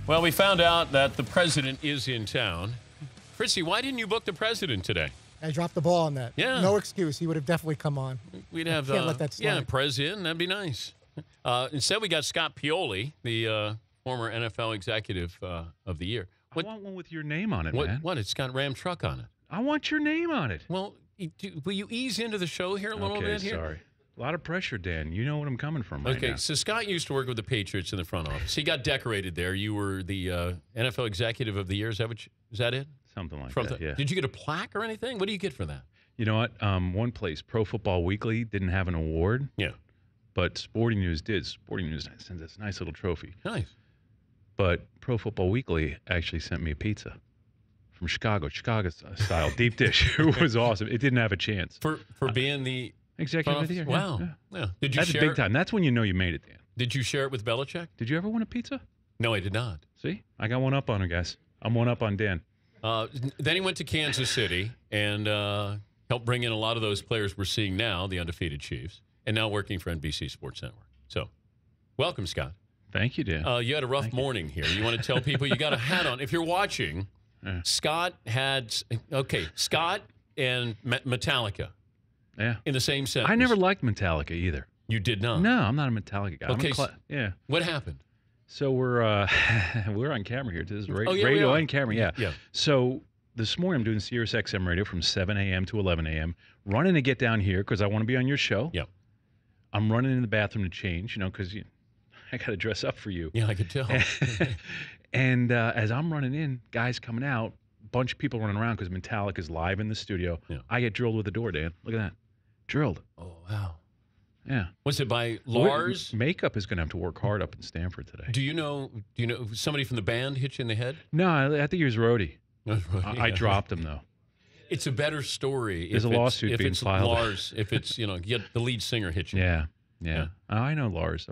Well, we found out that the president is in town. Fritzy, why didn't you book the president today? I dropped the ball on that. Yeah. No excuse. He would have definitely come on. We'd have Can't let that slide. Yeah, president. That'd be nice. Instead, we got Scott Pioli, the former NFL executive of the year. I want one with your name on it, man. What? It's got Ram Truck on it. I want your name on it. Well, will you ease into the show here a little bit? Here? Sorry. A lot of pressure, Dan. You know what I'm coming from right now. Okay, so Scott used to work with the Patriots in the front office. He got decorated there. You were the NFL executive of the year. Is that it? Something like that, yeah. Did you get a plaque or anything? What do you get for that? You know what? One place, Pro Football Weekly, didn't have an award. Yeah. But Sporting News did. Sporting News sends us a nice little trophy. Nice. But Pro Football Weekly actually sent me a pizza from Chicago style deep dish. It was awesome. It didn't have a chance. For being the executive of the year. Wow. Yeah. Did you That's share big time. That's when you know you made it, Dan. Did you share it with Belichick? Did you ever win a pizza? No, I did not. See? I got one up on him, guys. I'm one up on Dan. Then he went to Kansas City and helped bring in a lot of those players we're seeing now, the undefeated Chiefs, and now working for NBC Sports Network. So, welcome, Scott. Thank you, Dan. You had a rough morning here. You want to tell people you got a hat on. If you're watching, Scott and Metallica in the same sentence. I never liked Metallica either. You did not? No, I'm not a Metallica guy. Okay. Yeah. What happened? So we're on camera here. This is radio we and camera. Yeah. Yeah. So this morning I'm doing Sirius XM radio from 7 a.m. to 11 a.m. Running to get down here because I want to be on your show. Yeah. I'm running in the bathroom to change, because I got to dress up for you. Yeah, I could tell. And as I'm running in, guys coming out, bunch of people running around because Metallica's live in the studio. Yeah. I get drilled with the door, Dan. Look at that. Drilled. Oh, wow. Yeah. Was it by Lars? Makeup is going to have to work hard up in Stanford today. Do you know somebody from the band hit you in the head? No, I think he was Rhodey. Yeah. I dropped him, though. It's a better story. There's a lawsuit being filed. Lars, if it's, you get the lead singer hit you. Yeah. I know Lars.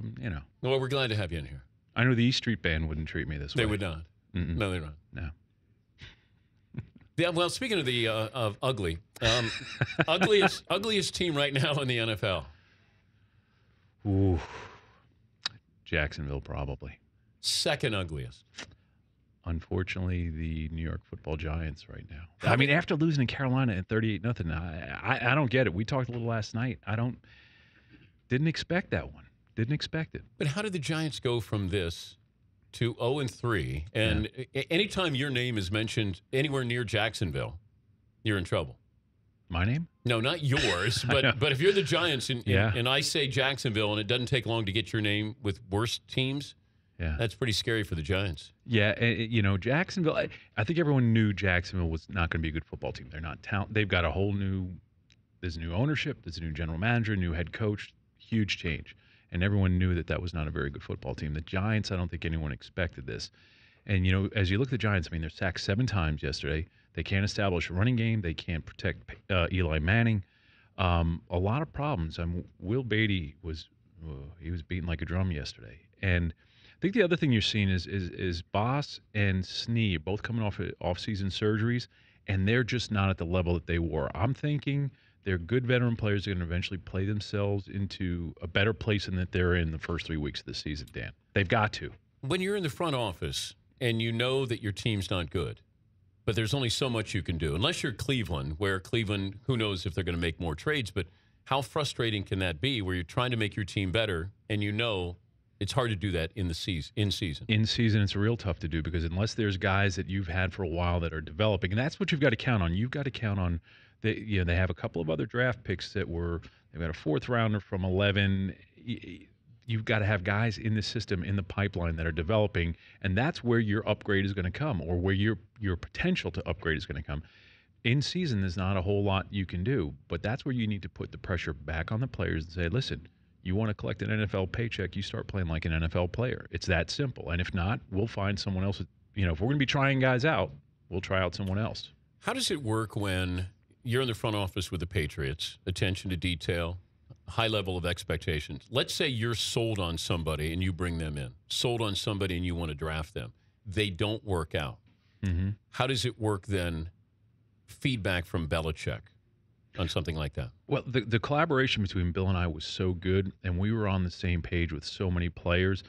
Well, we're glad to have you in here. I know the E Street Band wouldn't treat me this way. They would not. Mm-mm. No, they're not. No. Yeah, well, speaking of the of ugly, ugliest team right now in the NFL. Ooh, Jacksonville probably. Second ugliest. Unfortunately, the New York Football Giants right now. I mean, after losing to Carolina at 38-0, I don't get it. We talked a little last night. Didn't expect that one. Didn't expect it. But how did the Giants go from this to 0-3? And anytime your name is mentioned anywhere near Jacksonville, you're in trouble. My name? No, not yours. But if you're the Giants and I say Jacksonville and it doesn't take long to get your name with worse teams, that's pretty scary for the Giants. Yeah, Jacksonville. I think everyone knew Jacksonville was not going to be a good football team. They're not talented. They've got a whole new. There's new ownership. There's a new general manager, new head coach. Huge change, and everyone knew that was not a very good football team. The Giants. I don't think anyone expected this. And as you look at the Giants, I mean, they're sacked 7 times yesterday. They can't establish a running game. They can't protect Eli Manning. A lot of problems. Will Beatty was beaten like a drum yesterday. And I think the other thing you're seeing is Boss and Snee both coming off off-season surgeries, and they're just not at the level that they were. I'm thinking they're good veteran players that are going to eventually play themselves into a better place than that they're in the first 3 weeks of the season, Dan. They've got to. When you're in the front office and you know that your team's not good, but there's only so much you can do. Unless you're Cleveland, where Cleveland, who knows if they're going to make more trades, but how frustrating can that be where you're trying to make your team better and it's hard to do that in season. In season, it's real tough to do because unless there's guys that you've had for a while that are developing, and that's what you've got to count on. You've got to count on they have a couple of other draft picks they've got a 4th rounder from 11. You've got to have guys in the system, in the pipeline that are developing, and that's where your upgrade is going to come, or where your potential to upgrade is going to come. In season, there's not a whole lot you can do, but that's where you need to put the pressure back on the players and say, listen, you want to collect an NFL paycheck, you start playing like an NFL player. It's that simple. And if not, we'll find someone else. If we're going to be trying guys out, we'll try out someone else. How does it work when you're in the front office with the Patriots, attention to detail, high level of expectations? Let's say you're sold on somebody and you bring them in, sold on somebody and you want to draft them. They don't work out. Mm-hmm. How does it work then, feedback from Belichick on something like that? Well, the collaboration between Bill and I was so good, and we were on the same page with so many players.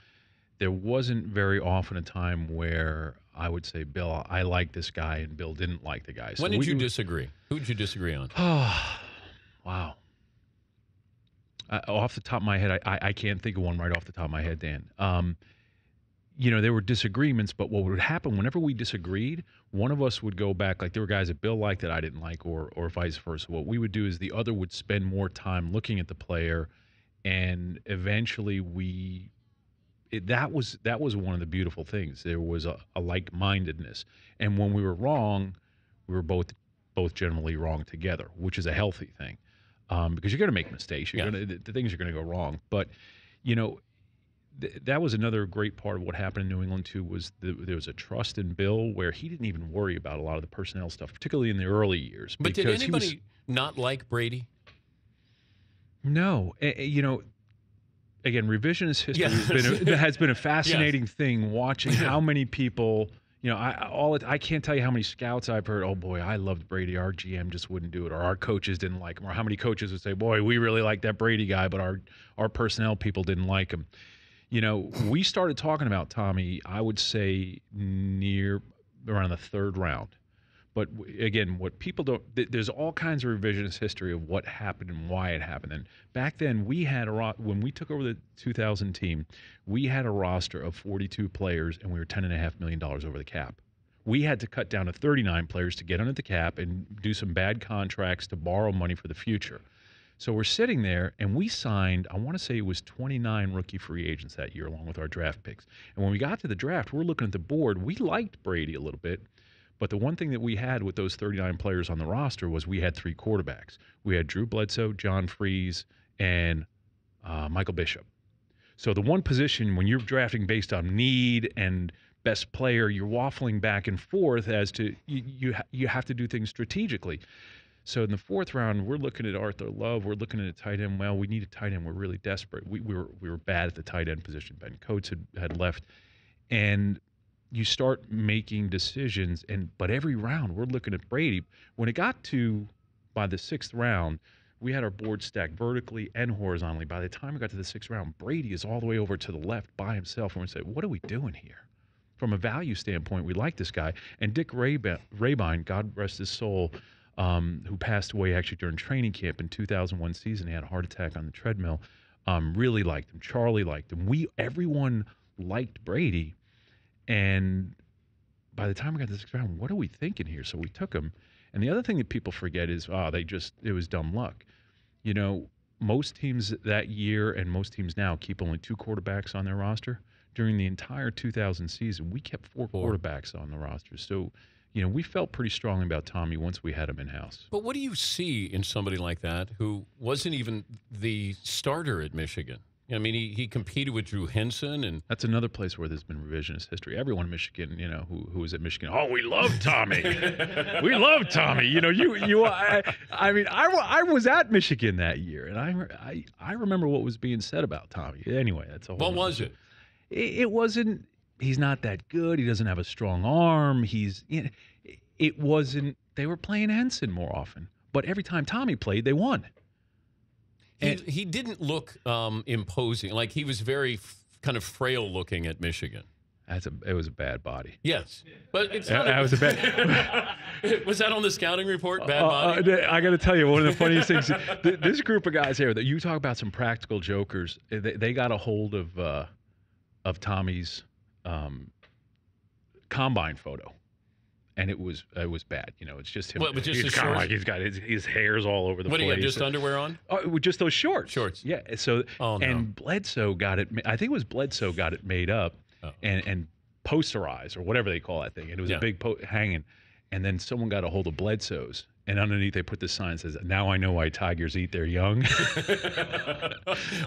there wasn't very often a time where I would say, Bill, I like this guy, and Bill didn't like the guy. So when did you disagree? Who did you disagree on? Wow. Off the top of my head, I can't think of one right off the top of my head, Dan. There were disagreements, but what would happen whenever we disagreed, one of us would go back, like there were guys that Bill liked that I didn't like, or vice versa. What we would do is the other would spend more time looking at the player, and eventually that was one of the beautiful things. There was a like-mindedness, and when we were wrong, we were both generally wrong together, which is a healthy thing, because you're going to make mistakes. The things are going to go wrong, but that was another great part of what happened in New England too. Was there was a trust in Bill where he didn't even worry about a lot of the personnel stuff, particularly in the early years. But did anybody not like Brady? No, again, revisionist history has been a fascinating thing. Watching how many people, I can't tell you how many scouts I've heard. Oh boy, I loved Brady. Our GM just wouldn't do it, or our coaches didn't like him, or how many coaches would say, "Boy, we really like that Brady guy, but our personnel people didn't like him." We started talking about Tommy, I would say around the third round. But again, what people don't, there's all kinds of revisionist history of what happened and why it happened. And back then, when we took over the 2000 team, we had a roster of 42 players, and we were $10.5 million over the cap. We had to cut down to 39 players to get under the cap and do some bad contracts to borrow money for the future. So we're sitting there, and we signed, I want to say it was 29 rookie free agents that year, along with our draft picks. And when we got to the draft, we're looking at the board. We liked Brady a little bit. But the one thing that we had with those 39 players on the roster was we had 3 quarterbacks. We had Drew Bledsoe, John Freese, and Michael Bishop. So the one position when you're drafting based on need and best player, you're waffling back and forth as to you have to do things strategically. So in the 4th round, we're looking at Arthur Love. We're looking at a tight end. Well, we need a tight end. We're really desperate. We were bad at the tight end position. Ben Coates had left, and you start making decisions, but every round we're looking at Brady. When it got to by the 6th round, we had our board stacked vertically and horizontally. By the time we got to the 6th round, Brady is all the way over to the left by himself, and we say, what are we doing here? From a value standpoint, we like this guy. And Dick Rabine, God rest his soul, who passed away actually during training camp in 2001 season, he had a heart attack on the treadmill, really liked him. Charlie liked him. Everyone liked Brady. And by the time we got to the 6th round, what are we thinking here? So we took him. And the other thing that people forget is, it was dumb luck. Most teams that year and most teams now keep only 2 quarterbacks on their roster. During the entire 2000 season, we kept 4 quarterbacks on the roster. So, we felt pretty strongly about Tommy once we had him in-house. But what do you see in somebody like that who wasn't even the starter at Michigan? I mean, he competed with Drew Henson, and that's another place where there's been revisionist history. Everyone in Michigan, who was at Michigan, oh, we love Tommy, we love Tommy. I was at Michigan that year, and I remember what was being said about Tommy. Anyway, that's a whole. What was it? It wasn't. He's not that good. He doesn't have a strong arm. It wasn't. They were playing Henson more often, but every time Tommy played, they won. He didn't look imposing. Like, he was very kind of frail looking at Michigan. It was a bad body. Yes, but it's that was a bad. Was that on the scouting report? Bad body. I got to tell you, one of the funniest things. This group of guys here, that you talk about some practical jokers. They got a hold of Tommy's combine photo. And it was bad. It's just him. What, just he's kind of like he's got his hair's all over the place. What, do you have just underwear on? With just those shorts. Shorts. Yeah. So no. And Bledsoe got it. I think it was Bledsoe got it made up and posterized, or whatever they call that thing. And it was a big hanging. And then someone got a hold of Bledsoe's, and underneath they put this sign that says, "Now I know why tigers eat their young."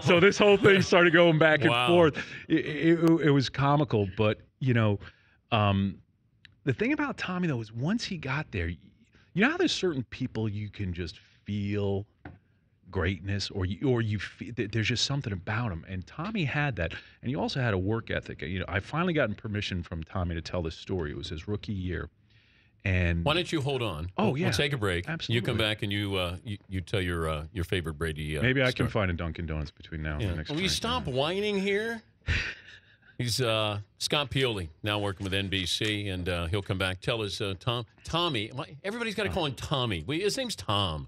So this whole thing started going back and forth. It was comical, but the thing about Tommy, though, is once he got there, how there's certain people you can just feel greatness, or you feel there's just something about him. And Tommy had that, and he also had a work ethic. I finally gotten permission from Tommy to tell this story. It was his rookie year. And why don't you hold on? Oh, yeah. We'll take a break. Absolutely. You come back and you tell your favorite Brady. Maybe I can find a Dunkin' Donuts between now and the next. Will you stop whining here? He's Scott Pioli, now working with NBC, and he'll come back. Tell us, Tommy. Everybody's got to call him Tommy. His name's Tom.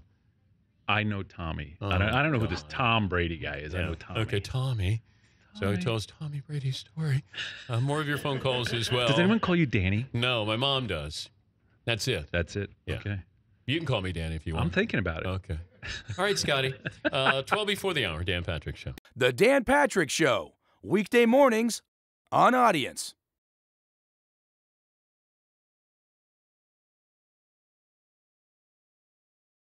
I know Tommy. Oh, I don't know who this God. Tom Brady guy is. Yeah. I know Tommy. Okay, Tommy. So he tells Tommy Brady's story. More of your phone calls as well. Does anyone call you Danny? No, my mom does. That's it. That's it? Yeah. Okay. You can call me Danny if you want. I'm thinking about it. Okay. All right, Scotty. 12 before the hour, Dan Patrick Show. The Dan Patrick Show, weekday mornings on Audience.